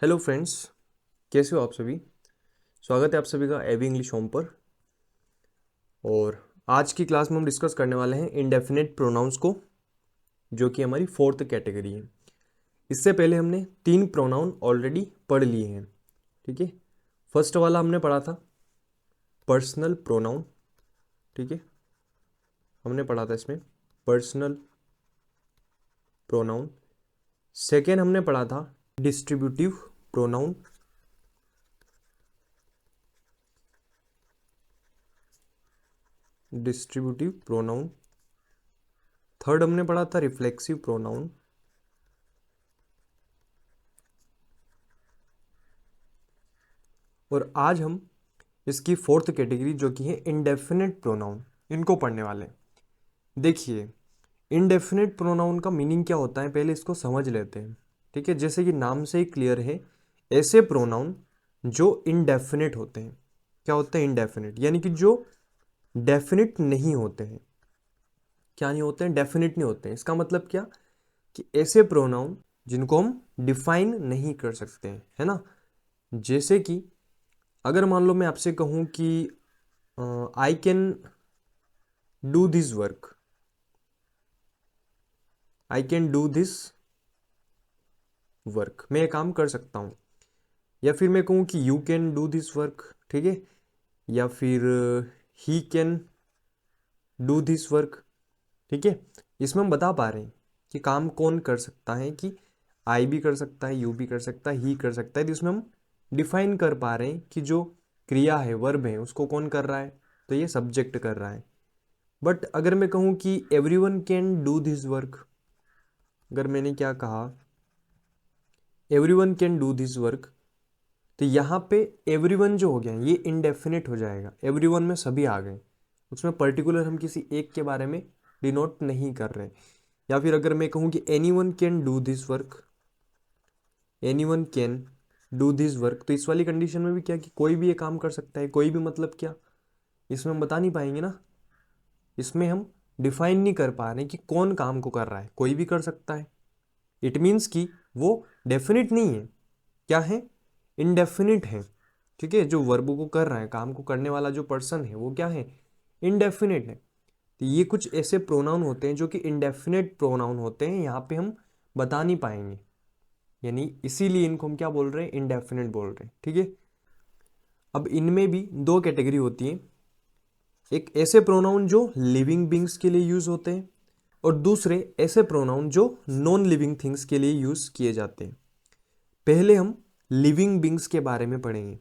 Hello friends, कैसे हो आप सभी। स्वागत है आप सभी का एवी इंग्लिश होम पर। और आज की क्लास में हम डिस्कस करने वाले हैं इंडेफिनिट प्रोनाउंस को, जो कि हमारी फोर्थ कैटेगरी है। इससे पहले हमने 3 प्रोनाउन ऑलरेडी पढ़ लिए हैं। ठीक है, फर्स्ट वाला हमने पढ़ा था पर्सनल प्रोनाउन। ठीक है, हमने पढ़ा था इसमें पर्सनल प्रोनाउन। सेकेंड हमने पढ़ा था distributive pronoun. Distributive pronoun. Third हमने पढ़ा था रिफ्लेक्सिव प्रोनाउन। और आज हम इसकी फोर्थ कैटेगरी, जो कि है इंडेफिनिट प्रोनाउन, इनको पढ़ने वाले हैं। देखिए, इंडेफिनिट प्रोनाउन का मीनिंग क्या होता है, पहले इसको समझ लेते हैं। ठीक है, जैसे कि नाम से ही क्लियर है, ऐसे प्रोनाउन जो इनडेफिनिट होते हैं। क्या होते हैं? इनडेफिनिट, यानी कि जो डेफिनिट नहीं होते हैं। क्या नहीं होते हैं? डेफिनिट नहीं होते हैं। इसका मतलब क्या कि ऐसे प्रोनाउन जिनको हम डिफाइन नहीं कर सकते हैं, है ना। जैसे कि अगर मान लो मैं आपसे कहूं कि I can do this work, I can do this work, मैं ये काम कर सकता हूँ। या फिर मैं कहूँ कि you can do this work. ठीक है, या फिर he can do this work. ठीक है, इसमें हम बता पा रहे हैं कि काम कौन कर सकता है, कि आई भी कर सकता है, यू भी कर सकता है, ही कर सकता है। तो इसमें हम डिफाइन कर पा रहे हैं कि जो क्रिया है, वर्ब है, उसको कौन कर रहा है, तो ये सब्जेक्ट कर रहा है। बट अगर मैं कहूँ कि everyone can do this work, अगर मैंने क्या कहा, everyone can do this work, तो यहाँ पे एवरीवन जो हो गया ये इनडेफिनिट हो जाएगा। एवरीवन में सभी आ गए, उसमें पर्टिकुलर हम किसी एक के बारे में डिनोट नहीं कर रहे। या फिर अगर मैं कहूँ कि anyone can do this work, anyone can do this work, तो इस वाली कंडीशन में भी क्या कि कोई भी ये काम कर सकता है। कोई भी मतलब क्या, इसमें हम बता नहीं पाएंगे ना। इसमें हम डिफाइन नहीं कर पा रहे कि कौन काम को कर रहा है, कोई भी कर सकता है। इट मीन्स कि वो डेफिनिट नहीं है, क्या है, इनडेफिनिट है। ठीक है, जो वर्ब को कर रहा है, काम को करने वाला जो पर्सन है, वो क्या है, इनडेफिनिट है। तो ये कुछ ऐसे प्रोनाउन होते हैं जो कि इंडेफिनिट प्रोनाउन होते हैं, यहाँ पे हम बता नहीं पाएंगे, यानी इसीलिए इनको हम क्या बोल रहे हैं, इंडेफिनिट बोल रहे हैं। ठीक है, अब इनमें भी 2 कैटेगरी होती है। एक ऐसे प्रोनाउन जो लिविंग बींग्स के लिए यूज होते हैं, और दूसरे ऐसे प्रोनाउन जो नॉन लिविंग थिंग्स के लिए यूज किए जाते हैं। पहले हम लिविंग बींग्स के बारे में पढ़ेंगे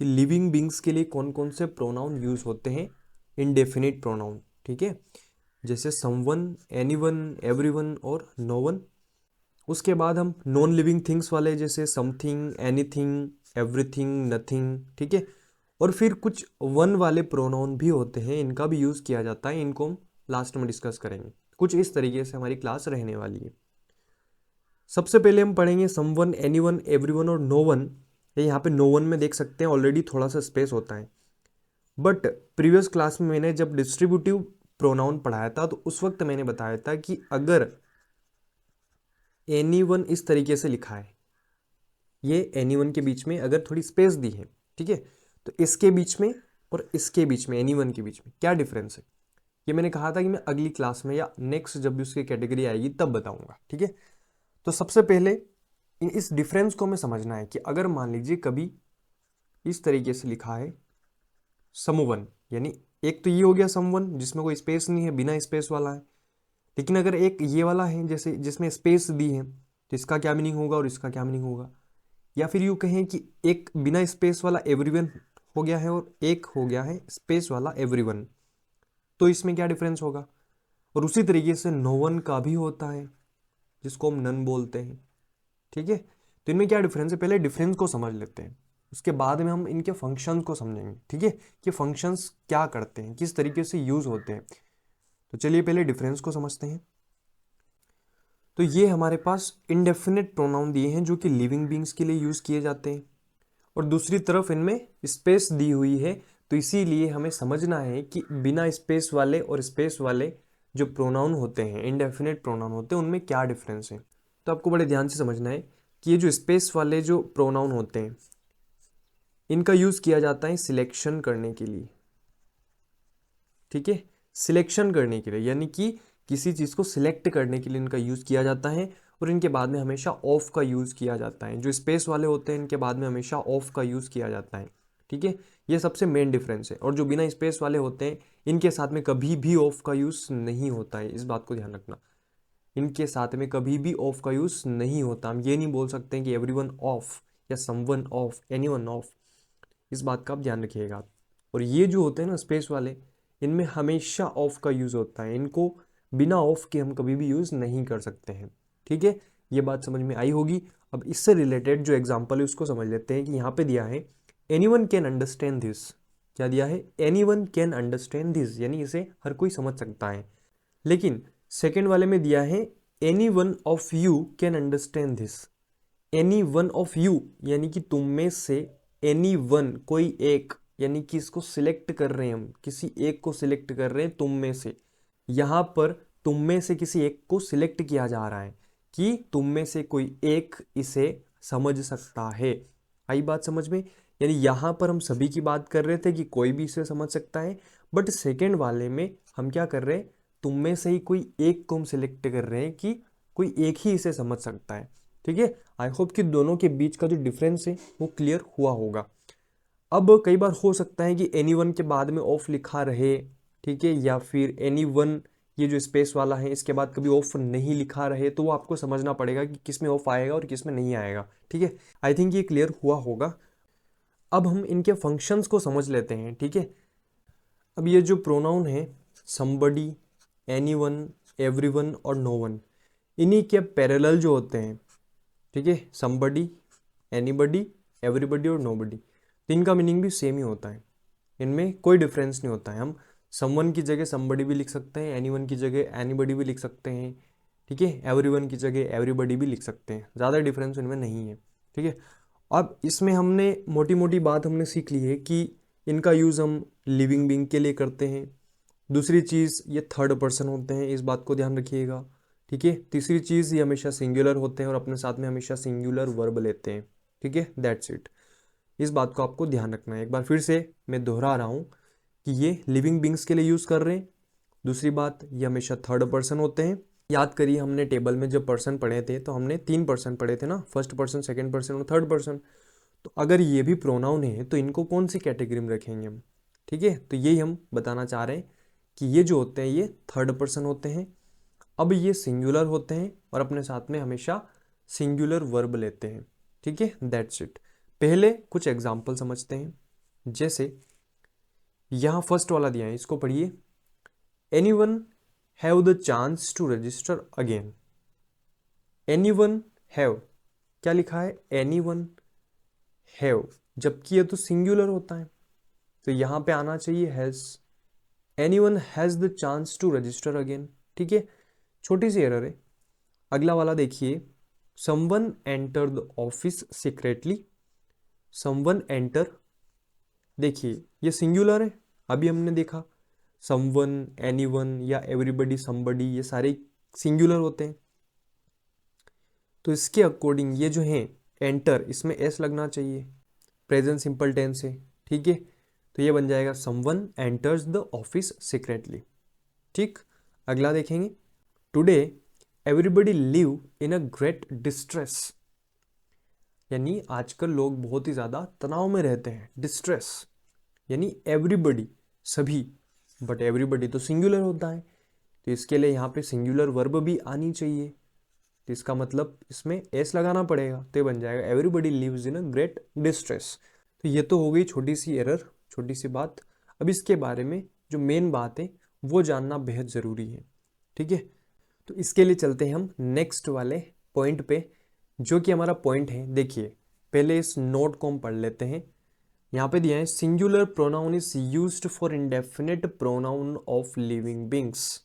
कि लिविंग बींग्स के लिए कौन कौन से प्रोनाउन यूज होते हैं, इंडेफिनिट प्रोनाउन। ठीक है, जैसे समवन, एनीवन, एवरीवन और नोवन। उसके बाद हम नॉन लिविंग थिंग्स वाले, जैसे समथिंग, एनीथिंग, एवरीथिंग, नथिंग। ठीक है, और फिर कुछ वन वाले प्रोनाउन भी होते हैं, इनका भी यूज किया जाता है। इनको हम लास्ट में डिस्कस करेंगे। कुछ इस तरीके से हमारी क्लास रहने वाली है। सबसे पहले हम पढ़ेंगे समवन, एनीवन, एवरीवन और नोवन। यहाँ पे नोवन में देख सकते हैं ऑलरेडी थोड़ा सा स्पेस होता है। बट प्रीवियस क्लास में मैंने जब डिस्ट्रीब्यूटिव प्रोनाउन पढ़ाया था, तो उस वक्त मैंने बताया था कि अगर एनीवन इस तरीके से लिखा है, ये एनीवन के बीच में अगर थोड़ी स्पेस दी है, ठीक है, तो इसके बीच में और इसके बीच में, एनीवन के बीच में क्या डिफरेंस है, ये मैंने कहा था कि मैं अगली क्लास में या नेक्स्ट जब भी उसकी कैटेगरी आएगी तब बताऊंगा। ठीक है, तो सबसे पहले इस डिफरेंस को हमें समझना है कि अगर मान लीजिए कभी इस तरीके से लिखा है समवन, यानी एक तो ये हो गया समवन जिसमें कोई स्पेस नहीं है, बिना स्पेस वाला है। लेकिन अगर एक ये वाला है जैसे जिसमें स्पेस दी है, तो इसका क्या मीनिंग होगा और इसका क्या मीनिंग होगा। या फिर यूँ कहें कि एक बिना स्पेस वाला एवरीवन हो गया है और एक हो गया है स्पेस वाला एवरीवन, तो इसमें क्या डिफरेंस होगा। और उसी तरीके से नो वन का भी होता है, जिसको हम नन बोलते हैं। ठीक है, तो इनमें क्या डिफरेंस है, पहले डिफरेंस को समझ लेते हैं, उसके बाद में हम इनके फंक्शंस को समझेंगे। ठीक है, कि फंक्शंस क्या करते हैं, किस तरीके से यूज होते हैं। तो चलिए पहले डिफरेंस को समझते हैं। तो ये हमारे पास इंडेफिनिट प्रोनाउन दिए हैं जो कि लिविंग बींग्स के लिए यूज किए जाते हैं, और दूसरी तरफ इनमें स्पेस दी हुई है। तो इसीलिए हमें समझना है कि बिना स्पेस वाले और स्पेस वाले जो प्रोनाउन होते हैं, इंडेफिनिट प्रोनाउन होते हैं, उनमें क्या डिफरेंस है। तो आपको बड़े ध्यान से समझना है कि ये जो स्पेस वाले जो प्रोनाउन होते हैं इनका यूज़ किया जाता है सिलेक्शन करने के लिए, ठीक है, सिलेक्शन करने के लिए, यानी कि किसी चीज़ को सिलेक्ट करने के लिए इनका यूज़ किया जाता है। और इनके बाद में हमेशा ऑफ का यूज़ किया जाता है। जो स्पेस वाले होते हैं इनके बाद में हमेशा ऑफ का यूज़ किया जाता है, ठीक है, ये सबसे मेन डिफरेंस है। और जो बिना स्पेस वाले होते हैं इनके साथ में कभी भी ऑफ का यूज़ नहीं होता है, इस बात को ध्यान रखना। इनके साथ में कभी भी ऑफ का यूज़ नहीं होता। हम ये नहीं बोल सकते हैं कि एवरीवन ऑफ या समवन ऑफ, एनीवन ऑफ, इस बात का आप ध्यान रखिएगा। और ये जो होते हैं ना स्पेस वाले, इनमें हमेशा ऑफ का यूज़ होता है, इनको बिना ऑफ के हम कभी भी यूज़ नहीं कर सकते हैं, ठीक है। ये बात समझ में आई होगी। अब इससे रिलेटेड जो एग्जांपल है उसको समझ लेते हैं कि यहाँ पे दिया है एनीवन कैन अंडरस्टैंड दिस। क्या दिया है? एनीवन कैन अंडरस्टैंड दिस, यानी इसे हर कोई समझ सकता है। लेकिन सेकेंड वाले में दिया है any one of you can understand this. Any one of you यानी कि तुम में से, एनी वन कोई एक, यानी कि इसको सिलेक्ट कर रहे हैं हम, किसी एक को सिलेक्ट कर रहे हैं तुम में से। यहां पर तुम में से किसी एक को सिलेक्ट किया जा रहा है कि तुम में से कोई एक इसे समझ सकता है। आई बात समझ में? यानी यहां पर हम सभी की बात कर रहे थे कि कोई भी इसे समझ सकता है, बट सेकेंड वाले में हम क्या कर रहे हैं, तुम में से ही कोई एक को हम सिलेक्ट कर रहे हैं कि कोई एक ही इसे समझ सकता है, ठीक है। आई होप कि दोनों के बीच का जो डिफरेंस है वो क्लियर हुआ होगा। अब कई बार हो सकता है कि एनी वन के बाद में ऑफ लिखा रहे, ठीक है, या फिर एनी वन ये जो स्पेस वाला है इसके बाद कभी ऑफ नहीं लिखा रहे, तो वो आपको समझना पड़ेगा कि किस में ऑफ आएगा और किस में नहीं आएगा, ठीक है। आई थिंक ये क्लियर हुआ होगा। अब हम इनके फंक्शंस को समझ लेते हैं, ठीक है। अब ये जो प्रोनाउन है समबडी, एनीवन, एवरीवन और नो वन, इन्हीं के पैरेलल जो होते हैं, ठीक है, समबडी, एनीबडी, एवरीबडी और नोबडी, तो इनका मीनिंग भी सेम ही होता है, इनमें कोई डिफरेंस नहीं होता है। हम समवन की जगह समबडी भी लिख सकते हैं, एनीवन की जगह एनीबडी भी लिख सकते हैं, ठीक है, एवरीवन की जगह एवरीबडी भी लिख सकते हैं, ज़्यादा डिफरेंस इनमें नहीं है, ठीक है। अब इसमें हमने मोटी मोटी बात हमने सीख ली है कि इनका यूज़ हम लिविंग बीइंग के लिए करते हैं। दूसरी चीज़ ये थर्ड पर्सन होते हैं, इस बात को ध्यान रखिएगा, ठीक है। तीसरी चीज़ ये हमेशा सिंगुलर होते हैं और अपने साथ में हमेशा सिंगुलर वर्ब लेते हैं, ठीक है, दैट्स इट। इस बात को आपको ध्यान रखना है। एक बार फिर से मैं दोहरा रहा हूँ कि ये लिविंग बींग्स के लिए यूज़ कर रहे हैं। दूसरी बात, ये हमेशा थर्ड पर्सन होते हैं। याद करिए हमने टेबल में जब पर्सन पढ़े थे तो हमने 3 पर्सन पढ़े थे ना, फर्स्ट पर्सन, सेकेंड पर्सन और थर्ड पर्सन। तो अगर ये भी प्रोनाउन है तो इनको कौन सी कैटेगरी में रखेंगे हम, ठीक है। तो यही हम बताना चाह रहे हैं कि ये जो होते हैं ये थर्ड पर्सन होते हैं। अब ये सिंगुलर होते हैं और अपने साथ में हमेशा सिंगुलर वर्ब लेते हैं, ठीक है, दैट्स इट। पहले कुछ एग्जाम्पल समझते हैं। जैसे यहाँ फर्स्ट वाला दिया है, इसको पढ़िए। Anyone have the chance to register again. Anyone have, क्या लिखा है? एनीवन हैव, जबकि ये तो सिंगुलर होता है तो यहाँ पे आना चाहिए has. Anyone has the chance to register again, ठीक है, छोटी सी एरर है। अगला वाला देखिए, someone enter the office secretly. Someone enter, देखिए ये सिंगुलर है, अभी हमने देखा समवन, एनीवन या एवरीबडी, समबडी, ये सारे सिंगुलर होते हैं। तो इसके अकॉर्डिंग ये जो है एंटर, इसमें एस लगना चाहिए, प्रेजेंट सिंपल टेंस है, ठीक है। तो ये बन जाएगा someone enters the office secretly, ठीक। अगला देखेंगे, today everybody live in a great distress, यानी आजकल लोग बहुत ही ज़्यादा तनाव में रहते हैं। डिस्ट्रेस यानी एवरीबडी, सभी, बट एवरीबडी तो सिंगुलर होता है तो इसके लिए यहाँ पे सिंगुलर वर्ब भी आनी चाहिए। तो इसका मतलब इसमें एस लगाना पड़ेगा, तो ये बन जाएगा everybody lives in a great distress. तो ये तो हो गई छोटी सी एरर, छोटी सी बात। अब इसके बारे में जो मेन बात है वो जानना बेहद ज़रूरी है, ठीक है। तो इसके लिए चलते हैं हम नेक्स्ट वाले पॉइंट पे, जो कि हमारा पॉइंट है। देखिए पहले इस नोट को हम पढ़ लेते हैं। यहाँ पे दिया है singular pronoun is used for indefinite pronoun of living beings.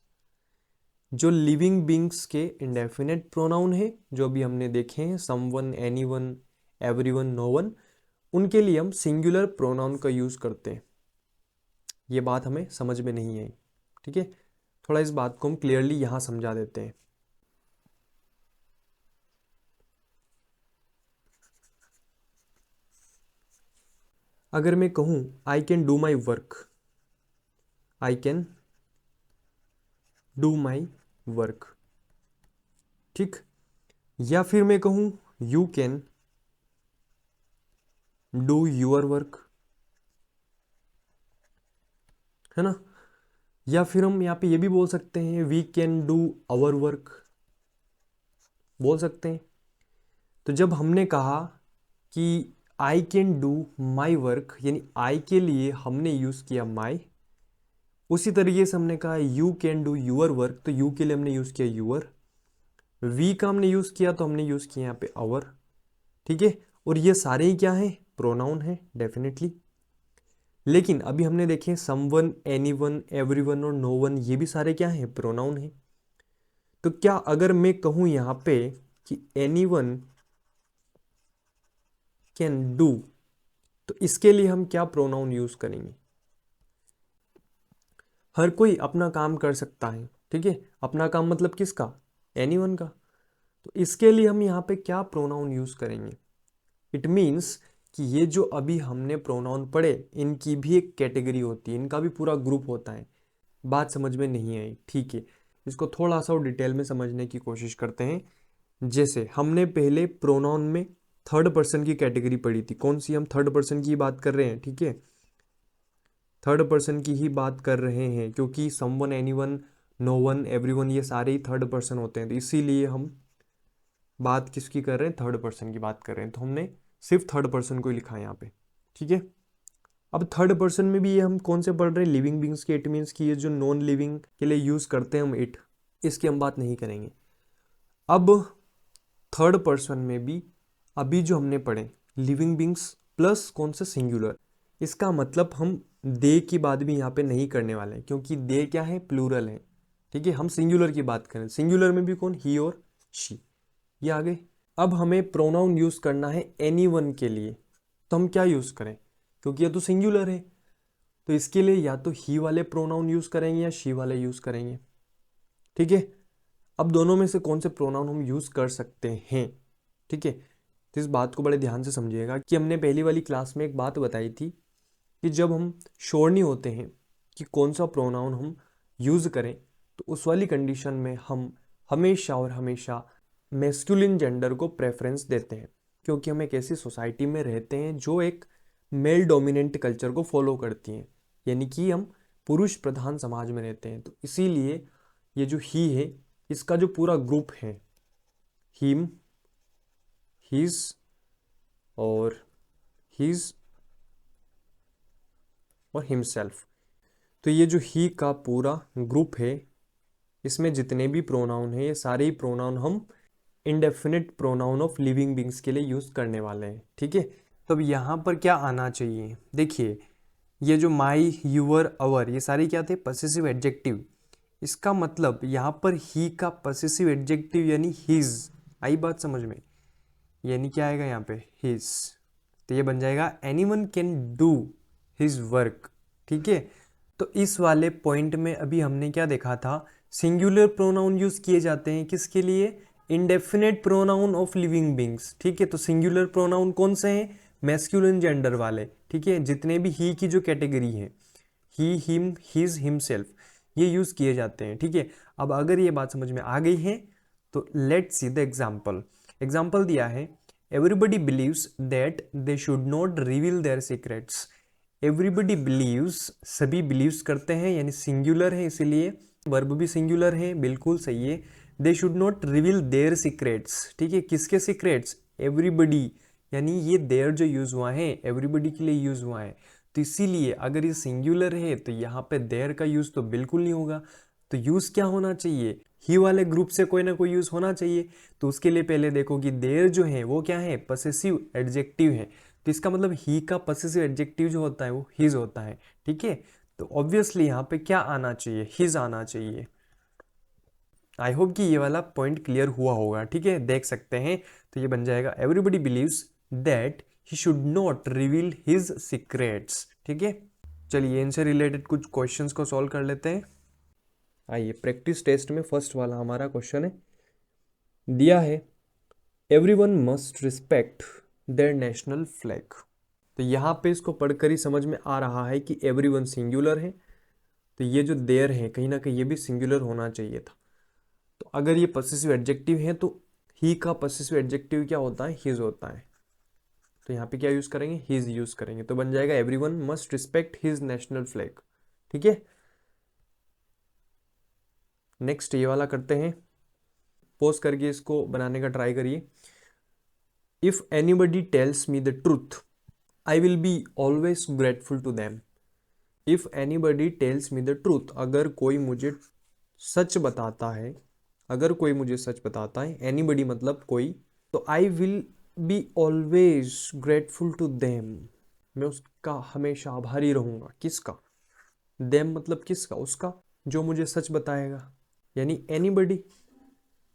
जो लिविंग बींग्स के इंडेफिनिट प्रोनाउन है जो भी हमने देखे हैं, समवन, एनीवन, एवरीवन, नोवन, उनके लिए हम सिंगुलर प्रोनाउन का यूज करते हैं। ये बात हमें समझ में नहीं आई, ठीक है। थोड़ा इस बात को हम क्लियरली यहाँ समझा देते हैं। अगर मैं कहूँ I can do my work, I can do my work, ठीक। या फिर मैं कहूँ you can do your work, है ना। या फिर हम यहाँ पे ये भी बोल सकते हैं we can do our work, बोल सकते हैं। तो जब हमने कहा कि I can do my work, यानी आई के लिए हमने यूज़ किया माई, उसी तरीके से हमने कहा you can do your work, तो यू के लिए हमने यूज़ किया यूअर। वी का हमने यूज़ किया तो हमने यूज़ किया यहाँ पे आवर, ठीक है। और ये सारे ही क्या हैं, प्रोनाउन है डेफिनेटली। लेकिन अभी हमने देखे समवन, एनीवन, एवरीवन और नोवन, ये भी सारे क्या हैं, प्रोनाउन हैं। तो क्या अगर मैं कहूं यहां पे कि एनीवन कैन डू, तो इसके लिए हम क्या प्रोनाउन यूज करेंगे। हर कोई अपना काम कर सकता है, ठीक है। अपना काम मतलब किसका, एनीवन का। तो इसके लिए हम यहाँ पे क्या प्रोनाउन यूज करेंगे। इट मीन्स कि ये जो अभी हमने प्रोनाउन पढ़े, इनकी भी एक कैटेगरी होती है, इनका भी पूरा ग्रुप होता है। बात समझ में नहीं आई, ठीक है। इसको थोड़ा सा और डिटेल में समझने की कोशिश करते हैं। जैसे हमने पहले प्रोनाउन में थर्ड पर्सन की कैटेगरी पढ़ी थी, कौन सी, हम थर्ड पर्सन की बात कर रहे हैं, ठीक है। थर्ड पर्सन की ही बात कर रहे हैं, क्योंकि समवन, एनीवन, नोवन, एवरीवन, ये सारे ही थर्ड पर्सन होते हैं, तो इसीलिए हम बात किसकी कर रहे हैं, थर्ड पर्सन की बात कर रहे हैं। तो हमने सिर्फ थर्ड पर्सन को ही लिखा है यहाँ पे, ठीक है। अब थर्ड पर्सन में भी ये हम कौन से पढ़ रहे हैं, लिविंग बींग्स के। इट मीन्स कि ये जो नॉन लिविंग के लिए यूज करते हैं हम इट, इसकी हम बात नहीं करेंगे। अब थर्ड पर्सन में भी अभी जो हमने पढ़े लिविंग बींग्स प्लस कौन से, सिंगुलर, इसका मतलब हम दे की बात भी यहाँ पे नहीं करने वाले हैं, क्योंकि दे क्या है, प्लूरल है, ठीक है। हम सिंगुलर की बात करें, सिंगुलर में भी कौन, ही और शी, ये आ गए। अब हमें प्रोनाउन यूज करना है एनीवन के लिए, तो हम क्या यूज करें, क्योंकि ये तो सिंगुलर है, तो इसके लिए या तो ही वाले प्रोनाउन यूज करेंगे या शी वाले यूज करेंगे, ठीक है। अब दोनों में से कौन से प्रोनाउन हम यूज कर सकते हैं, ठीक है। तो इस बात को बड़े ध्यान से समझिएगा कि हमने पहली वाली क्लास में एक बात बताई थी कि जब हम श्योर नहीं होते हैं कि कौन सा प्रोनाउन हम यूज करें, तो उस वाली कंडीशन में हम हमेशा और हमेशा मैस्कुलिन जेंडर को प्रेफरेंस देते हैं, क्योंकि हम एक ऐसी सोसाइटी में रहते हैं जो एक मेल डोमिनेंट कल्चर को फॉलो करती है, यानी कि हम पुरुष प्रधान समाज में रहते हैं। तो इसीलिए ये जो ही है, इसका जो पूरा ग्रुप है, हिम, हिज और हिज और हिमसेल्फ, तो ये जो ही का पूरा ग्रुप है, इसमें जितने भी प्रोनाउन हैं, ये सारे ही प्रोनाउन हम indefinite pronoun of living beings के लिए यूज करने वाले हैं, ठीक है। तो अब यहाँ पर क्या आना चाहिए, देखिए ये जो माई, यूअर, अवर, ये सारे क्या थे, पसेसिव एडजेक्टिव। इसका मतलब यहाँ पर ही का पसेसिव एडजेक्टिव यानी हिज, आई बात समझ में, यानी क्या आएगा यहाँ पे, हिज। तो ये बन जाएगा anyone can do his work, ठीक है। तो इस वाले पॉइंट में अभी हमने क्या देखा था, सिंगुलर प्रोनाउन यूज किए जाते हैं किसके लिए, indefinite pronoun of living beings, ठीक है। तो सिंगुलर प्रोनाउन कौन से हैं, मैस्कुलिन जेंडर वाले, ठीक है। जितने भी ही की जो कैटेगरी है, ही, हिम, हिज, हिमसेल्फ, ये यूज किए जाते हैं, ठीक है। अब अगर ये बात समझ में आ गई है तो let's see the example. Example दिया है, everybody believes that they should not reveal their secrets. Everybody believes, सभी बिलीव्स करते हैं, यानी सिंगुलर है, इसीलिए वर्ब भी सिंगुलर है, बिल्कुल सही है। They should not reveal their secrets, ठीक है। किसके सीक्रेट्स, एवरीबडी, यानी ये देयर जो यूज हुआ है एवरीबडी के लिए यूज हुआ है, तो इसीलिए अगर ये सिंगुलर है तो यहाँ पे देयर का यूज तो बिल्कुल नहीं होगा। तो यूज क्या होना चाहिए, ही वाले ग्रुप से कोई ना कोई यूज होना चाहिए। तो उसके लिए पहले देखो कि देयर जो है वो क्या है, पसेसिव एडजेक्टिव है, तो इसका मतलब ही का पसेसिव एडजेक्टिव जो होता है वो हिज होता है, ठीक है। तो ऑब्वियसली यहाँ पे क्या आना चाहिए, हिज आना चाहिए। आई होप कि ये वाला पॉइंट क्लियर हुआ होगा, ठीक है। देख सकते हैं, तो ये बन जाएगा everybody believes that he should not reveal his secrets, ठीक है। चलिए इनसे रिलेटेड कुछ क्वेश्चंस को सॉल्व कर लेते हैं। आइए प्रैक्टिस टेस्ट में फर्स्ट वाला हमारा क्वेश्चन है, दिया है everyone must respect there national flag. तो यहाँ पे इसको पढ़कर ही समझ में आ रहा है कि एवरीवन सिंगुलर है, तो ये जो देयर है कहीं ना कहीं ये भी सिंगुलर होना चाहिए था। तो अगर ये पॉसेसिव एडजेक्टिव है तो ही का पॉसेसिव एडजेक्टिव क्या होता है, हिज होता है। तो यहाँ पे क्या यूज करेंगे, हिज यूज करेंगे, तो बन जाएगा everyone must respect his national flag. ठीक है, नेक्स्ट ये वाला करते हैं, पोज करके इसको बनाने का ट्राई करिए। If anybody tells me the truth I will be always grateful to them. If anybody tells me the truth, अगर कोई मुझे सच बताता है, अगर कोई मुझे सच बताता है, एनीबडी मतलब कोई, तो I will be always grateful to them, मैं उसका हमेशा आभारी रहूंगा। किसका, देम मतलब किसका, उसका जो मुझे सच बताएगा, यानी एनीबडी।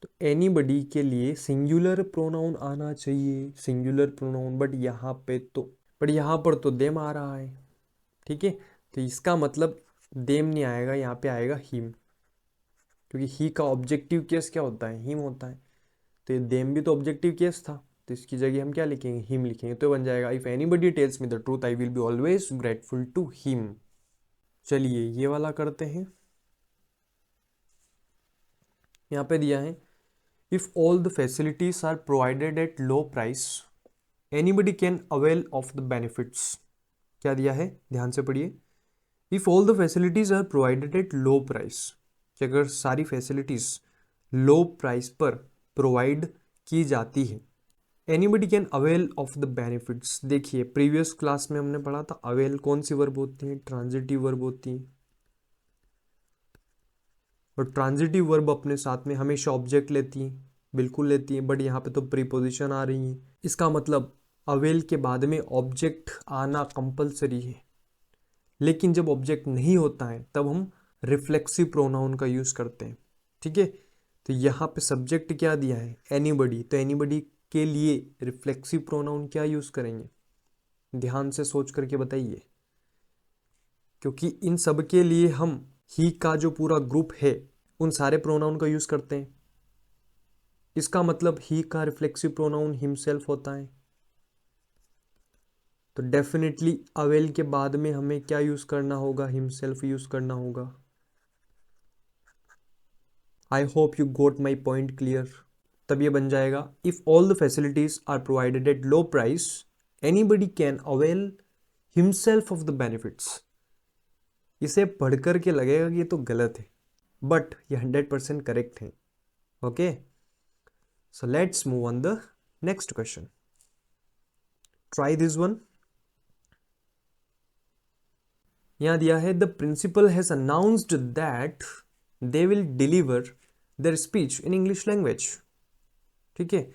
तो एनीबडी के लिए सिंगुलर प्रोनाउन आना चाहिए, सिंगुलर प्रोनाउन, बट यहाँ पर तो देम आ रहा है। ठीक है, तो इसका मतलब देम नहीं आएगा, यहाँ पे आएगा हिम, क्योंकि ही का ऑब्जेक्टिव केस क्या होता है, हिम होता है। तो ये देम भी तो ऑब्जेक्टिव केस था, तो इसकी जगह हम क्या लिखेंगे, हिम लिखेंगे, तो बन जाएगा if anybody tells me the truth I will be always grateful to him. चलिए ये वाला करते हैं। यहाँ पे दिया है if all the facilities are provided at low price anybody can avail of the benefits. क्या दिया है, ध्यान से पढ़िए। If all the facilities are provided at low price, कि अगर सारी फैसिलिटीज लो प्राइस पर प्रोवाइड की जाती है, anybody can avail of the benefits. देखिए प्रीवियस क्लास में हमने पढ़ा था अवेल कौन सी वर्ब होती है, ट्रांजिटिव वर्ब होती है, और ट्रांजिटिव वर्ब अपने साथ में हमेशा ऑब्जेक्ट लेती है, बिल्कुल लेती है, बट यहाँ पे तो प्रीपोजिशन आ रही है। इसका मतलब अवेल के बाद में ऑब्जेक्ट आना कंपलसरी है, लेकिन जब ऑब्जेक्ट नहीं होता है तब हम रिफ्लेक्सिव प्रोनाउन का यूज करते हैं। ठीक है, तो यहाँ पे सब्जेक्ट क्या दिया है, एनीबडी, तो एनीबडी के लिए रिफ्लेक्सिव प्रोनाउन क्या यूज करेंगे, ध्यान से सोच करके बताइए, क्योंकि इन सब के लिए हम ही का जो पूरा ग्रुप है उन सारे प्रोनाउन का यूज करते हैं। इसका मतलब ही का रिफ्लेक्सिव प्रोनाउन हिमसेल्फ होता है, तो डेफिनेटली अवेल के बाद में हमें क्या यूज करना होगा, हिमसेल्फ यूज करना होगा। I hope you got my point clear. तब ये बन जाएगा if all the facilities are provided at low price anybody can avail himself of the benefits. इसे पढ़ करके लगेगा कि ये तो गलत है, बट ये 100% करेक्ट है। Okay, so let's move on the next question, try this one. यहां दिया है the principal has announced that they will deliver their speech in English language. ठीक है,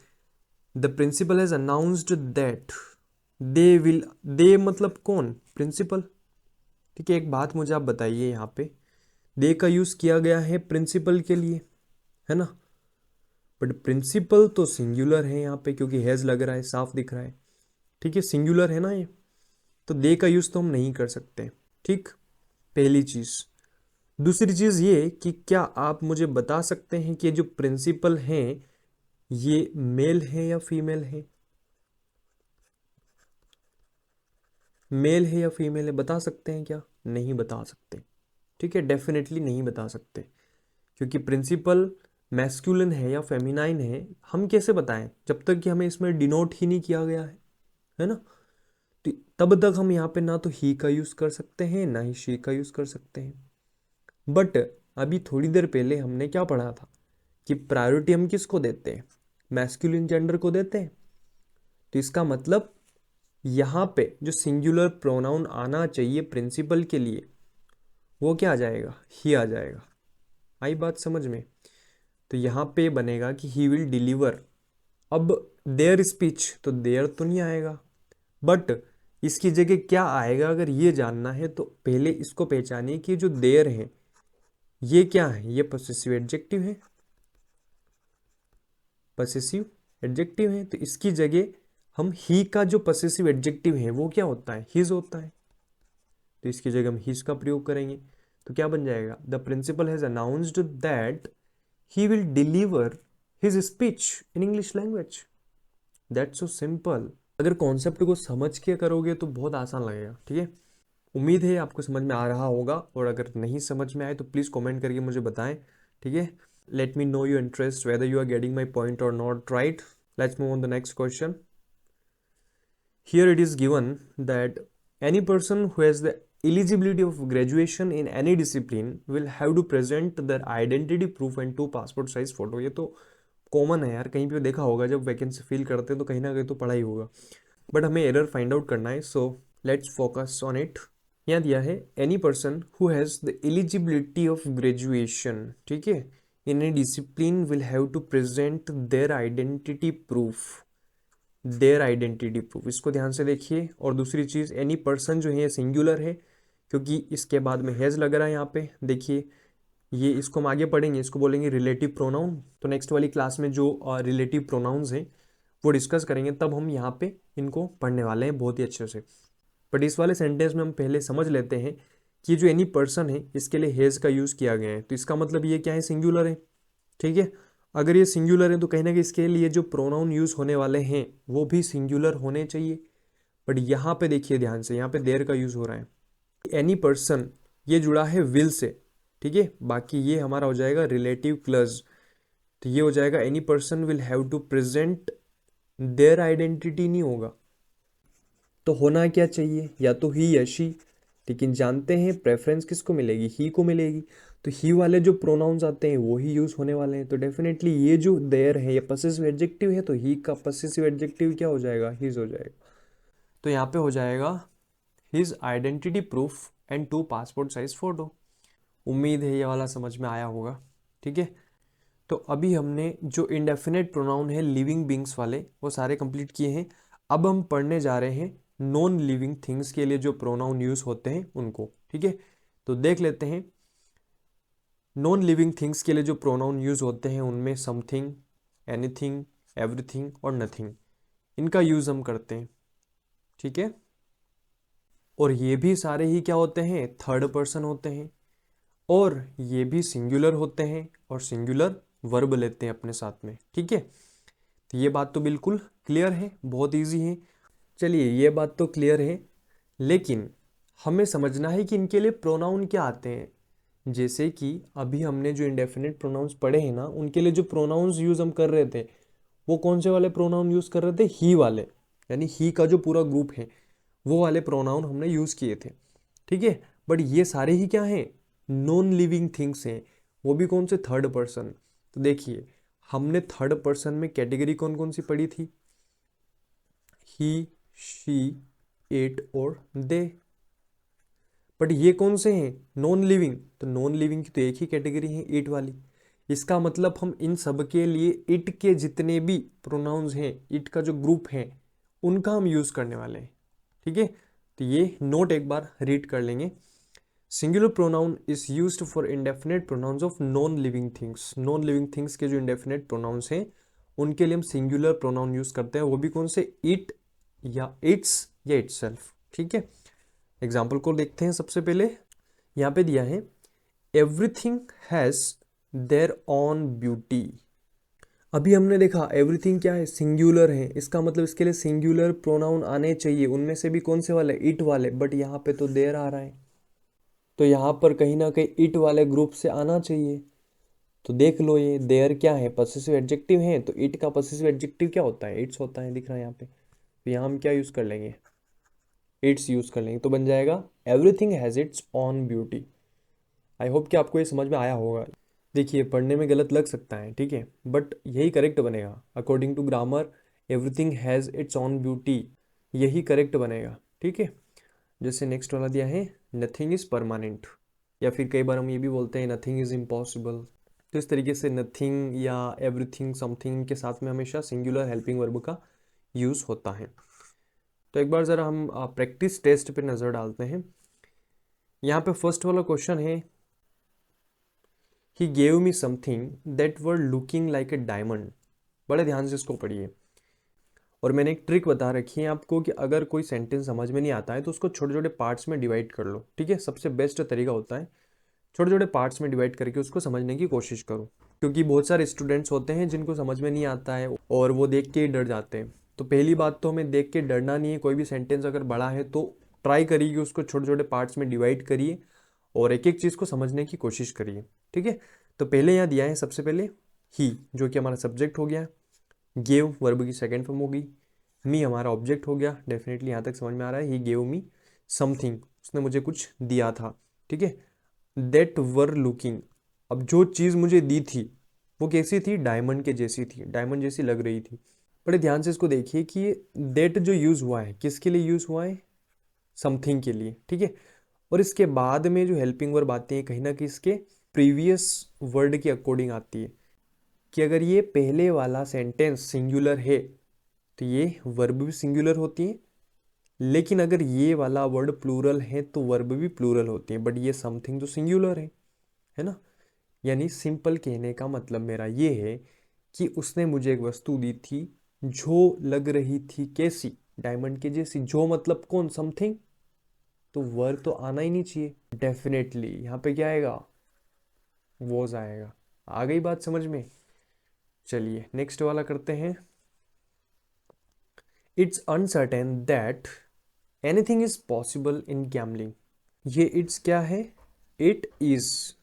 the principal has announced that they will, they मतलब कौन, principal. ठीक है, एक बात मुझे आप बताइए, यहाँ पे दे का यूज किया गया है प्रिंसिपल के लिए, है ना, बट प्रिंसिपल तो सिंगुलर है यहाँ पे, क्योंकि हैज लग रहा है, साफ दिख रहा है। ठीक है, सिंगुलर है ना ये, तो दे का यूज तो हम नहीं कर सकते। ठीक, पहली चीज। दूसरी चीज ये कि क्या आप मुझे बता सकते हैं कि ये जो प्रिंसिपल हैं ये मेल है या फीमेल है, मेल है या फीमेल है, बता सकते हैं क्या, नहीं बता सकते। ठीक है, डेफिनेटली नहीं बता सकते, क्योंकि प्रिंसिपल मैस्कुलिन है या फेमिनाइन है हम कैसे बताएं जब तक कि हमें इसमें डिनोट ही नहीं किया गया है ना। तो तब तक हम यहाँ पे ना तो ही का यूज कर सकते हैं ना ही शी का यूज कर सकते हैं। बट अभी थोड़ी देर पहले हमने क्या पढ़ा था कि प्रायोरिटी हम किसको देते हैं, मैस्कुलिन जेंडर को देते हैं। तो इसका मतलब यहाँ पे जो सिंगुलर प्रोनाउन आना चाहिए प्रिंसिपल के लिए वो क्या आ जाएगा, ही आ जाएगा। आई बात समझ में। तो यहाँ पे बनेगा कि ही विल डिलीवर। अब देयर स्पीच, तो देयर तो नहीं आएगा, बट इसकी जगह क्या आएगा, अगर ये जानना है तो पहले इसको पहचानिए कि जो देयर है ये क्या है, ये पॉसेसिव एडजेक्टिव है, पॉसेसिव एडजेक्टिव है, तो इसकी जगह हम ही का जो पॉसेसिव एडजेक्टिव है वो क्या होता है, हिज होता है, तो इसकी जगह हम हिज का प्रयोग करेंगे। तो क्या बन जाएगा, the principal has announced that he will deliver his speech in English language. That's so simple. अगर कॉन्सेप्ट को समझ के करोगे तो बहुत आसान लगेगा, ठीक है। उम्मीद है आपको समझ में आ रहा होगा, और अगर नहीं समझ में आए तो प्लीज़ कमेंट करके मुझे बताएं, ठीक है। Let me know your interest whether you are getting my point और not, right. Let's move on the next question. Here it is given that any person who has the eligibility of graduation in any discipline will have to present their identity proof and 2 passport size photo. ये तो common है यार, कहीं पे देखा होगा, जब vacancy fill करते हैं तो कहीं ना कहीं तो पढ़ा ही होगा, बट हमें एरर फाइंड आउट करना है, so let's focus on it. यहाँ दिया है any person who has the eligibility of graduation, ठीक है, in a discipline will have to present their identity proof. Their identity proof, इसको ध्यान से देखिए. और दूसरी चीज़, एनी पर्सन जो है सिंगुलर है, क्योंकि इसके बाद में हैज़ लग रहा है यहाँ पे. देखिए ये, इसको हम आगे पढ़ेंगे, इसको बोलेंगे रिलेटिव प्रोनाउन. तो नेक्स्ट वाली क्लास में जो रिलेटिव प्रोनाउंस हैं वो डिस्कस करेंगे, तब हम यहाँ पे इनको पढ़ने वाले हैं बहुत ही अच्छे से. बट इस वाले सेंटेंस में हम पहले समझ लेते हैं कि जो एनी पर्सन है इसके लिए हैज़ का यूज़ किया गया है, तो इसका मतलब ये क्या है, सिंगुलर है, ठीक है. अगर ये सिंगुलर है तो कहीं ना कहीं इसके लिए जो प्रोनाउन यूज़ होने वाले हैं वो भी सिंगुलर होने चाहिए. बट यहाँ पे देखिए ध्यान से, यहाँ पे देयर का यूज़ हो रहा है. एनी पर्सन ये जुड़ा है विल से, ठीक है, बाकी ये हमारा हो जाएगा रिलेटिव क्लॉज. तो ये हो जाएगा any person will have to present their identity, नहीं होगा. तो होना क्या चाहिए, या तो ही या शी. लेकिन जानते हैं प्रेफरेंस किसको मिलेगी, ही को मिलेगी. तो ही वाले जो प्रोनाउंस आते हैं वो ही यूज़ होने वाले हैं. तो डेफिनेटली ये जो देयर है ये पसेसिव एडजेक्टिव है, तो ही का पसेसिव एडजेक्टिव क्या हो जाएगा, हिज हो जाएगा. तो यहाँ पे हो जाएगा his identity proof and 2 passport size photo. उम्मीद है ये वाला समझ में आया होगा, ठीक है. तो अभी हमने जो इंडेफिनेट प्रोनाउन है लिविंग बींग्स वाले वो सारे कंप्लीट किए हैं. अब हम पढ़ने जा रहे हैं नॉन लिविंग थिंग्स के लिए जो प्रोनाउन यूज होते हैं उनको, ठीक है. तो देख लेते हैं नॉन लिविंग थिंग्स के लिए जो प्रोनाउन यूज होते हैं, उनमें समथिंग, एनीथिंग, एवरीथिंग और नथिंग, इनका यूज हम करते हैं, ठीक है. और ये भी सारे ही क्या होते हैं, थर्ड पर्सन होते हैं, और ये भी सिंगुलर होते हैं, और सिंगुलर वर्ब लेते हैं अपने साथ में, ठीक है. तो ये बात तो बिल्कुल क्लियर है, बहुत इजी है. चलिए ये बात तो क्लियर है, लेकिन हमें समझना है कि इनके लिए प्रोनाउन क्या आते हैं. जैसे कि अभी हमने जो इंडेफिनिट प्रोनाउंस पढ़े हैं ना, उनके लिए जो प्रोनाउंस यूज हम कर रहे थे वो कौन से वाले प्रोनाउन यूज कर रहे थे, ही वाले, यानी ही का जो पूरा ग्रुप है वो वाले प्रोनाउन हमने यूज किए थे, ठीक है. बट ये सारे ही क्या हैं, नॉन लिविंग थिंग्स हैं, वो भी कौन से, थर्ड पर्सन. तो देखिए हमने थर्ड पर्सन में कैटेगरी कौन कौन सी पढ़ी थी, ही, शी, इट और दे. बट ये कौन से हैं, नॉन लिविंग. तो नॉन लिविंग की तो एक ही कैटेगरी है, इट वाली. इसका मतलब हम इन सब के लिए इट के जितने भी प्रोनाउंस हैं, इट का जो ग्रुप है उनका हम यूज करने वाले हैं, ठीक है. तो ये नोट एक बार रीड कर लेंगे. Singular pronoun is used for indefinite pronouns of non living things. Non living things के जो इंडेफिनेट प्रोनाउंस हैं उनके लिए हम सिंगुलर प्रोनाउन यूज करते हैं, वो भी कौन से, इट या इट्स या इटसेल्फ, ठीक है. एग्जाम्पल को देखते हैं. सबसे पहले यहाँ पे दिया है everything has their on beauty. अभी हमने देखा एवरीथिंग क्या है, सिंगुलर है, इसका मतलब इसके लिए सिंगुलर प्रोनाउन आने चाहिए. उनमें से भी कौन से वाले, इट वाले. बट यहाँ पे तो देयर आ रहा है, तो यहाँ पर कहीं ना कहीं इट वाले ग्रुप से आना चाहिए. तो देख लो ये देयर क्या है, पसेसिव एडजेक्टिव है, तो इट का पसेसिव एडजेक्टिव क्या होता है, इट्स होता है, दिख रहा है यहाँ पे. तो यहाँ हम क्या यूज़ कर लेंगे, इट्स यूज़ कर लेंगे. तो बन जाएगा everything has its own beauty. I hope कि आपको ये समझ में आया होगा. देखिए पढ़ने में गलत लग सकता है, ठीक है, बट यही करेक्ट बनेगा according to grammar. Everything has its own beauty, यही करेक्ट बनेगा, ठीक है. जैसे नेक्स्ट वाला दिया है नथिंग इज़ परमानेंट, या फिर कई बार हम ये भी बोलते हैं नथिंग इज़ इम्पॉसिबल. तो इस तरीके से नथिंग या एवरीथिंग, समथिंग के साथ में हमेशा सिंगुलर हेल्पिंग वर्ब का यूज़ होता है. तो एक बार ज़रा हम प्रैक्टिस टेस्ट पे नज़र डालते हैं. यहाँ पे फर्स्ट वाला क्वेश्चन है, he gave me something that were looking like a diamond. बड़े ध्यान से इसको पढ़िए. और मैंने एक ट्रिक बता रखी है आपको कि अगर कोई सेंटेंस समझ में नहीं आता है तो उसको छोटे छोटे पार्ट्स में डिवाइड कर लो, ठीक है. सबसे बेस्ट तरीका होता है छोटे छोटे पार्ट्स में डिवाइड करके उसको समझने की कोशिश करो, क्योंकि बहुत सारे स्टूडेंट्स होते हैं जिनको समझ में नहीं आता है और वो देख के ही डर जाते हैं. तो पहली बात तो हमें देख के डरना नहीं है, कोई भी सेंटेंस अगर बड़ा है तो ट्राई करिए कि उसको छोटे छोटे पार्ट्स में डिवाइड करिए और एक एक चीज़ को समझने की कोशिश करिए, ठीक है। तो पहले यहाँ दिया है सबसे पहले ही, जो कि हमारा सब्जेक्ट हो गया, गेव वर्ब की सेकेंड फॉर्म होगी, मी हमारा ऑब्जेक्ट हो गया, डेफिनेटली यहाँ तक समझ में आ रहा है, ही गेव मी समथिंग, उसने मुझे कुछ दिया था, ठीक है। दैट वर लुकिंग, अब जो चीज़ मुझे दी थी वो कैसी थी, डायमंड के जैसी थी, डायमंड जैसी लग रही थी। बड़े ध्यान से इसको देखिए कि दैट जो यूज़ हुआ है किसके लिए यूज़ हुआ है, समथिंग के लिए, ठीक है। और इसके बाद में जो हेल्पिंग वर्ब आती है कहीं ना कहीं इसके प्रीवियस वर्ड के अकॉर्डिंग आती है, कि अगर ये पहले वाला सेंटेंस सिंगुलर है तो ये वर्ब भी सिंगुलर होती है, लेकिन अगर ये वाला वर्ड प्लूरल है तो वर्ब भी प्लूरल होती है, बट ये समथिंग तो सिंगुलर है ना। यानी सिंपल कहने का मतलब मेरा ये है कि उसने मुझे एक वस्तु दी थी जो लग रही थी कैसी, डायमंड के जैसी, जो मतलब कौन, समथिंग, तो वर्ब तो आना ही नहीं चाहिए, डेफिनेटली यहाँ पे क्या आएगा, वॉज आएगा। आ गई बात समझ में। चलिए नेक्स्ट वाला करते हैं। It's uncertain that anything is possible in gambling, ये इट्स क्या है, इट इज,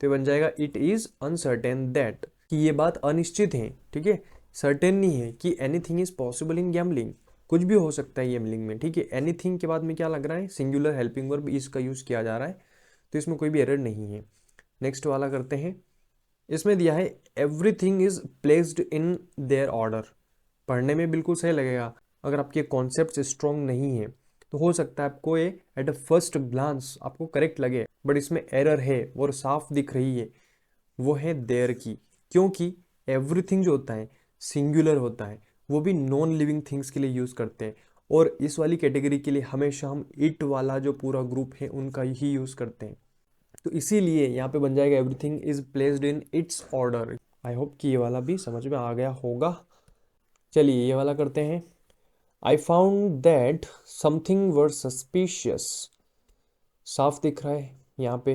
तो बन जाएगा इट इज अनसर्टेन दैट, कि ये बात अनिश्चित है, ठीक है, सर्टेन नहीं है कि anything is possible in gambling, कुछ भी हो सकता है गैम्बलिंग में, ठीक है। एनीथिंग के बाद में क्या लग रहा है, सिंगुलर हेल्पिंग वर्ब इज का यूज किया जा रहा है, तो इसमें कोई भी एरर नहीं है। नेक्स्ट वाला करते हैं। इसमें दिया है everything is placed in their order, पढ़ने में बिल्कुल सही लगेगा, अगर आपके कॉन्सेप्ट स्ट्रॉन्ग नहीं है तो हो सकता है आपको ये एट अ फर्स्ट ग्लांस आपको करेक्ट लगे, बट इसमें एरर है और साफ दिख रही है, वो है देयर की, क्योंकि एवरीथिंग जो होता है सिंगुलर होता है, वो भी नॉन लिविंग थिंग्स के लिए यूज़ करते हैं, और इस वाली कैटेगरी के लिए हमेशा हम इट वाला जो पूरा ग्रुप है उनका ही यूज़ करते हैं, तो इसीलिए यहाँ पे बन जाएगा everything is placed in its order. I hope कि ये वाला भी समझ में आ गया होगा। चलिए ये वाला करते हैं। I found that something were suspicious, साफ दिख रहा है यहाँ पे,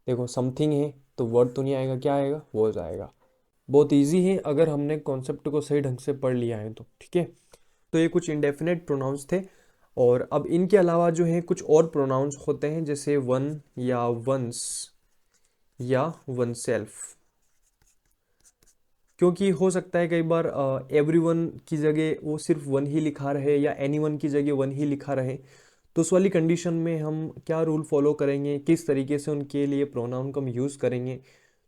देखो समथिंग है तो वर्ड तो नहीं आएगा, क्या आएगा, वो आएगा। बहुत इजी है अगर हमने कॉन्सेप्ट को सही ढंग से पढ़ लिया है तो, ठीक है। तो ये कुछ इंडेफिनेट प्रोनाउंस थे, और अब इनके अलावा जो है कुछ और प्रोनाउंस होते हैं, जैसे वन या वंस या वन सेल्फ, क्योंकि हो सकता है कई बार एवरीवन की जगह वो सिर्फ वन ही लिखा रहे या एनीवन की जगह वन ही लिखा रहे, तो उस वाली कंडीशन में हम क्या रूल फॉलो करेंगे, किस तरीके से उनके लिए प्रोनाउन को हम यूज़ करेंगे,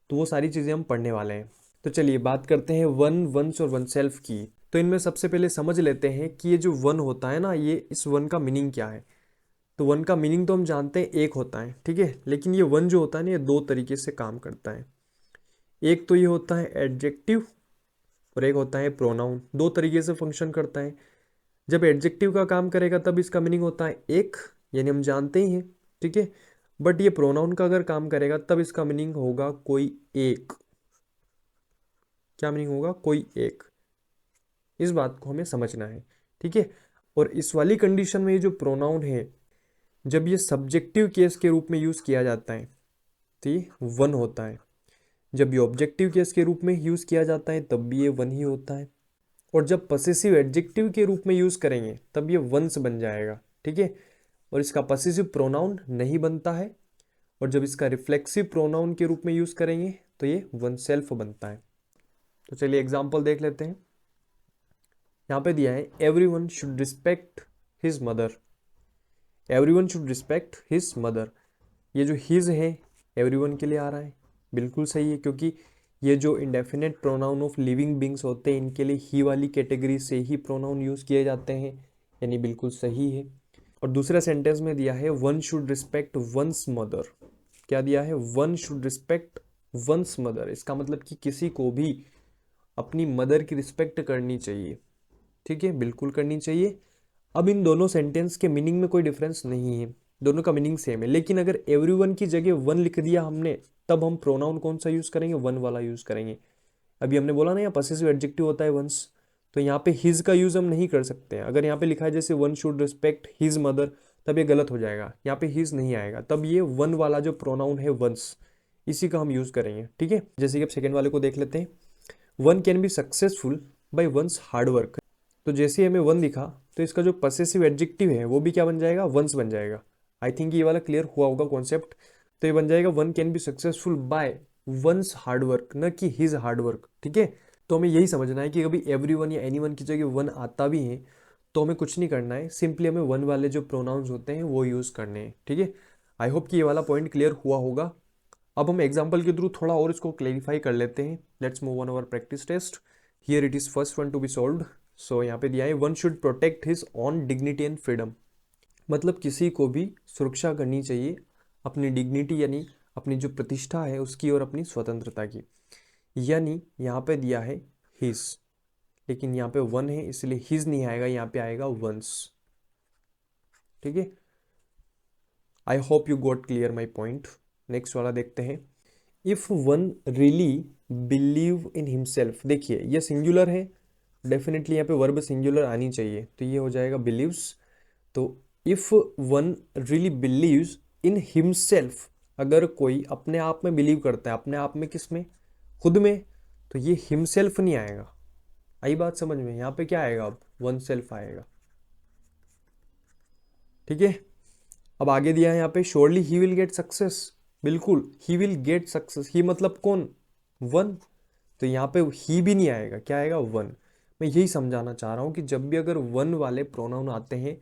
तो वो सारी चीज़ें हम पढ़ने वाले हैं। तो चलिए बात करते हैं वन, वंस और वन सेल्फ की। तो इनमें सबसे पहले समझ लेते हैं कि ये जो वन होता है ना, ये इस वन का मीनिंग क्या है। तो वन का मीनिंग तो हम जानते हैं एक होता है, ठीक है, लेकिन ये वन जो होता है ना, ये दो तरीके से काम करता है। एक तो ये होता है एडजेक्टिव और एक होता है प्रोनाउन, दो तरीके से फंक्शन करता है। जब एडजेक्टिव का काम करेगा तब इसका मीनिंग होता है एक, यानी हम जानते ही हैं, ठीक है। बट ये प्रोनाउन का अगर काम करेगा तब इसका मीनिंग होगा कोई एक, क्या मीनिंग होगा, कोई एक। इस बात को हमें समझना है, ठीक है। और इस वाली कंडीशन में ये जो प्रोनाउन है, जब ये सब्जेक्टिव केस के रूप में यूज किया जाता है तो ये वन होता है, जब ये ऑब्जेक्टिव केस के रूप में यूज किया जाता है तब भी ये वन ही होता है, और जब पसेसिव एडजेक्टिव के रूप में यूज करेंगे तब ये वंस बन जाएगा, ठीक है। और इसका पसेसिव प्रोनाउन नहीं बनता है, और जब इसका रिफ्लेक्सिव प्रोनाउन के रूप में यूज करेंगे तो ये वन सेल्फ बनता है। तो चलिए एग्जाम्पल देख लेते हैं। यहाँ पे दिया है everyone should respect his mother, everyone should respect his mother, ये जो हिज है एवरीवन के लिए आ रहा है, बिल्कुल सही है, क्योंकि ये जो indefinite pronoun of living beings होते हैं इनके लिए ही वाली कैटेगरी से ही प्रोनाउन यूज किए जाते हैं, यानी बिल्कुल सही है। और दूसरा सेंटेंस में दिया है one should respect one's mother, क्या दिया है, one should respect one's mother, इसका मतलब कि किसी को भी अपनी मदर की रिस्पेक्ट करनी चाहिए, ठीक है, बिल्कुल करनी चाहिए। अब इन दोनों सेंटेंस के मीनिंग में कोई डिफरेंस नहीं है, दोनों का मीनिंग सेम है, लेकिन अगर एवरीवन की जगह वन लिख दिया हमने तब हम प्रोनाउन कौन सा यूज करेंगे, वन वाला यूज करेंगे। अभी हमने बोला ना यहाँ पसेसिव एडजेक्टिव होता है वंस, तो यहाँ पे हिज का यूज हम नहीं कर सकते हैं। अगर यहाँ पे लिखा है जैसे one should respect his mother, तब ये गलत हो जाएगा, यहाँ पे हिज नहीं आएगा, तब ये वन वाला जो प्रोनाउन है वंस, इसी का हम यूज करेंगे, ठीक है। जैसे कि अब सेकेंड वाले को देख लेते हैं। One can be successful by one's hard work, तो जैसे ही हमें वन दिखा तो इसका जो पसेसिव एडजेक्टिव है वो भी क्या बन जाएगा, वंस बन जाएगा। आई थिंक ये वाला क्लियर हुआ होगा कॉन्सेप्ट। तो ये बन जाएगा one can be successful by one's hard work, न कि हिज हार्डवर्क। ठीक है, तो हमें यही समझना है कि कभी एवरीवन या एनीवन की जगह वन आता भी है तो हमें कुछ नहीं करना है, सिंपली हमें वन वाले जो प्रोनाउंस होते हैं वो यूज करने हैं। ठीक है, आई होप कि ये वाला पॉइंट क्लियर हुआ होगा। अब हम एग्जाम्पल के थ्रू थोड़ा और इसको क्लेरिफाई कर लेते हैं। Let's move on our practice test. Here it is first one to be solved. So यहाँ पे दिया है one should protect his own dignity and freedom. मतलब किसी को भी सुरक्षा करनी चाहिए अपनी डिग्निटी यानी अपनी जो प्रतिष्ठा है उसकी और अपनी स्वतंत्रता की। यानी यहाँ पे दिया है हिज, लेकिन यहाँ पे वन है इसलिए हिज नहीं आएगा, यहाँ पे आएगा वंस। ठीक है, आई hope you got clear my point. Next वाला देखते हैं। If one really believe in himself, देखिए ये सिंगुलर है, डेफिनेटली यहाँ पे वर्ब सिंगुलर आनी चाहिए, तो ये हो जाएगा बिलीव्स। तो if one really believes in himself, अगर कोई अपने आप में बिलीव करता है, अपने आप में किस में, खुद में, तो ये हिमसेल्फ नहीं आएगा। आई बात समझ में, यहाँ पे क्या आएगा, अब वन सेल्फ आएगा। ठीक है, अब आगे दिया है यहाँ पे surely he will get success. बिल्कुल ही विल गेट सक्सेस, ही मतलब कौन, वन। तो यहाँ पे ही भी नहीं आएगा, क्या आएगा, वन। मैं यही समझाना चाह रहा हूँ कि जब भी अगर वन वाले प्रोनाउन आते हैं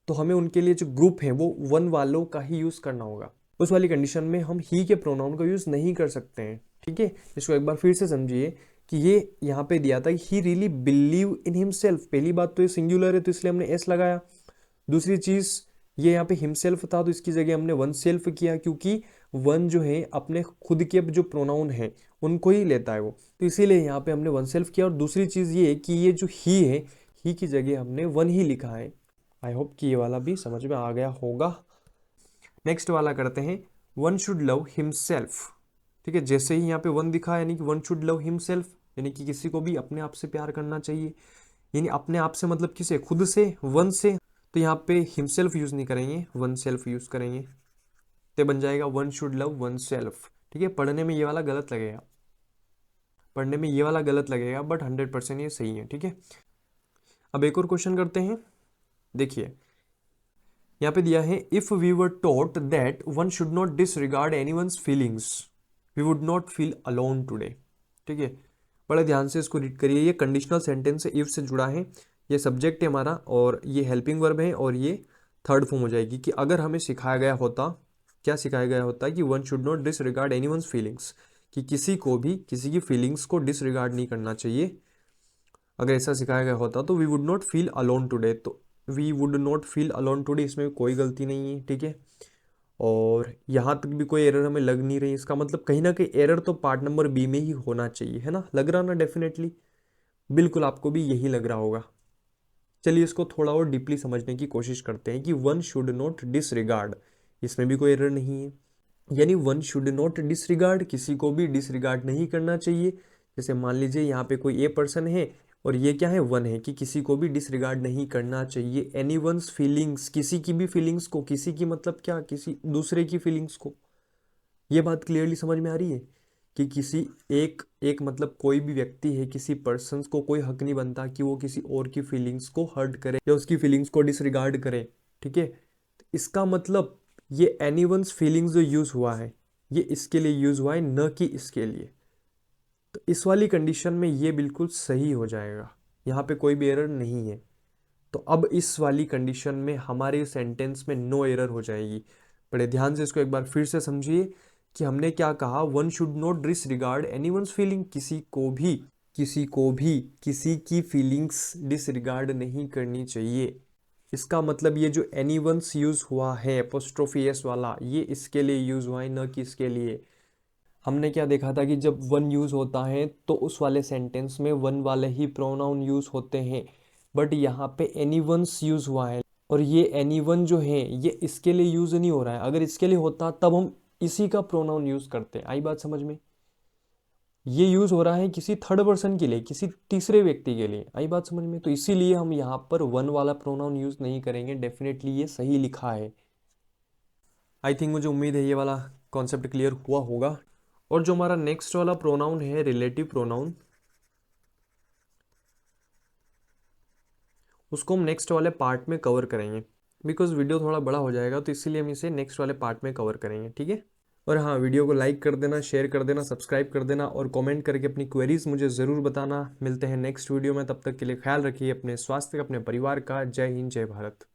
तो हमें उनके लिए जो ग्रुप है वो वन वालों का ही यूज करना होगा। उस वाली कंडीशन में हम ही के प्रोनाउन का यूज नहीं कर सकते हैं। ठीक है, इसको एक बार फिर से समझिए कि ये यहाँ पे दिया था he really believe in himself. पहली बात तो ये सिंगुलर है तो इसलिए हमने एस लगाया। दूसरी चीज ये यहाँ पे हिमसेल्फ था तो इसकी जगह हमने वन सेल्फ किया, क्योंकि वन जो है अपने खुद के जो प्रोनाउन है उनको ही लेता है वो, तो इसीलिए यहाँ पे हमने वन सेल्फ किया। और दूसरी चीज ये कि ये जो ही है, ही की जगह हमने वन ही लिखा है। आई होप कि ये वाला भी समझ में आ गया होगा। नेक्स्ट वाला करते हैं, वन शुड लव हिमसेल्फ। ठीक है, जैसे ही यहाँ पे वन दिखा यानी कि वन शुड लव हिमसेल्फ, यानी कि किसी को भी अपने आप से प्यार करना चाहिए। यानी अपने आप से मतलब किसे, खुद से, वन से। तो यहाँ पे हिमसेल्फ यूज नहीं करेंगे, वन सेल्फ यूज करेंगे, तो बन जाएगा one should love one self. ठीक है, पढ़ने में ये वाला गलत लगेगा, पढ़ने में ये वाला गलत लगेगा, बट 100% ये सही है। ठीक है, अब एक और क्वेश्चन करते हैं। देखिए यहाँ पे दिया है if we were taught that one should not disregard anyone's feelings we would not feel alone today. ठीक है, बड़े ध्यान से इसको रीड करिए। ये कंडीशनल सेंटेंस है, इफ से जुड़ा है, ये सब्जेक्ट है हमारा और ये हेल्पिंग वर्ब है और ये थर्ड फॉर्म हो जाएगी कि अगर हमें सिखाया गया होता, क्या सिखाया गया होता कि one should not disregard anyone's feelings, कि किसी को भी किसी की फीलिंग्स को डिसरिगार्ड नहीं करना चाहिए। अगर ऐसा सिखाया गया होता तो we would not feel alone today, तो we would not feel alone today इसमें कोई गलती नहीं है। ठीक है, और यहाँ तक भी कोई एरर हमें लग नहीं रही, इसका मतलब कहीं ना कहीं एरर तो पार्ट नंबर बी में ही होना चाहिए, है ना, लग रहा ना, डेफिनेटली बिल्कुल आपको भी यही लग रहा होगा। चलिए इसको थोड़ा और डीपली समझने की कोशिश करते हैं कि वन शुड नॉट डिसरिगार्ड, इसमें भी कोई एरर नहीं है। यानी वन शुड नॉट डिसरिगार्ड, किसी को भी डिसरिगार्ड नहीं करना चाहिए। जैसे मान लीजिए यहाँ पे कोई ए पर्सन है और ये क्या है, वन है, कि किसी को भी डिसरिगार्ड नहीं करना चाहिए एनी वंस फीलिंग्स, किसी की भी फीलिंग्स को, किसी की मतलब क्या, किसी दूसरे की फीलिंग्स को। ये बात क्लियरली समझ में आ रही है कि किसी एक एक मतलब कोई भी व्यक्ति है, किसी पर्सन को कोई हक नहीं बनता कि वो किसी और की फीलिंग्स को हर्ट करे या उसकी फीलिंग्स को डिसरिगार्ड करे। ठीक है, इसका मतलब ये एनीवन्स फीलिंग्स जो यूज हुआ है ये इसके लिए यूज हुआ है, न कि इसके लिए। तो इस वाली कंडीशन में ये बिल्कुल सही हो जाएगा, यहाँ पे कोई भी एरर नहीं है। तो अब इस वाली कंडीशन में हमारे सेंटेंस में नो एरर हो जाएगी। बड़े ध्यान से इसको एक बार फिर से समझिए कि हमने क्या कहा, one should not disregard anyone's feeling, किसी को भी किसी की फीलिंग्स डिसरिगार्ड नहीं करनी चाहिए। इसका मतलब ये जो एनीवन्स यूज हुआ है एपोस्ट्रोफी एस वाला, ये इसके लिए यूज हुआ है, न कि इसके लिए। हमने क्या देखा था कि जब वन यूज होता है तो उस वाले सेंटेंस में वन वाले ही प्रोनाउन यूज होते हैं, बट यहाँ पे एनीवन्स यूज हुआ है और ये एनीवन जो है ये इसके लिए यूज नहीं हो रहा है। अगर इसके लिए होता तब हम इसी का प्रोनाउन यूज करते। आई बात समझ में, ये यूज हो रहा है किसी थर्ड पर्सन के लिए, किसी तीसरे व्यक्ति के लिए। आई बात समझ में, तो इसीलिए हम यहाँ पर वन वाला प्रोनाउन यूज नहीं करेंगे। डेफिनेटली ये सही लिखा है। आई थिंक मुझे उम्मीद है ये वाला कॉन्सेप्ट क्लियर हुआ होगा। और जो हमारा नेक्स्ट वाला प्रोनाउन है रिलेटिव प्रोनाउन, उसको हम नेक्स्ट वाले पार्ट में कवर करेंगे, बिकॉज वीडियो थोड़ा बड़ा हो जाएगा, तो इसीलिए हम इसे नेक्स्ट वाले पार्ट में कवर करेंगे, ठीक है। और हाँ, वीडियो को लाइक कर देना, शेयर कर देना, सब्सक्राइब कर देना और कमेंट करके अपनी क्वेरीज मुझे ज़रूर बताना। मिलते हैं नेक्स्ट वीडियो में, तब तक के लिए ख्याल रखिए अपने स्वास्थ्य का, अपने परिवार का। जय हिंद, जय भारत।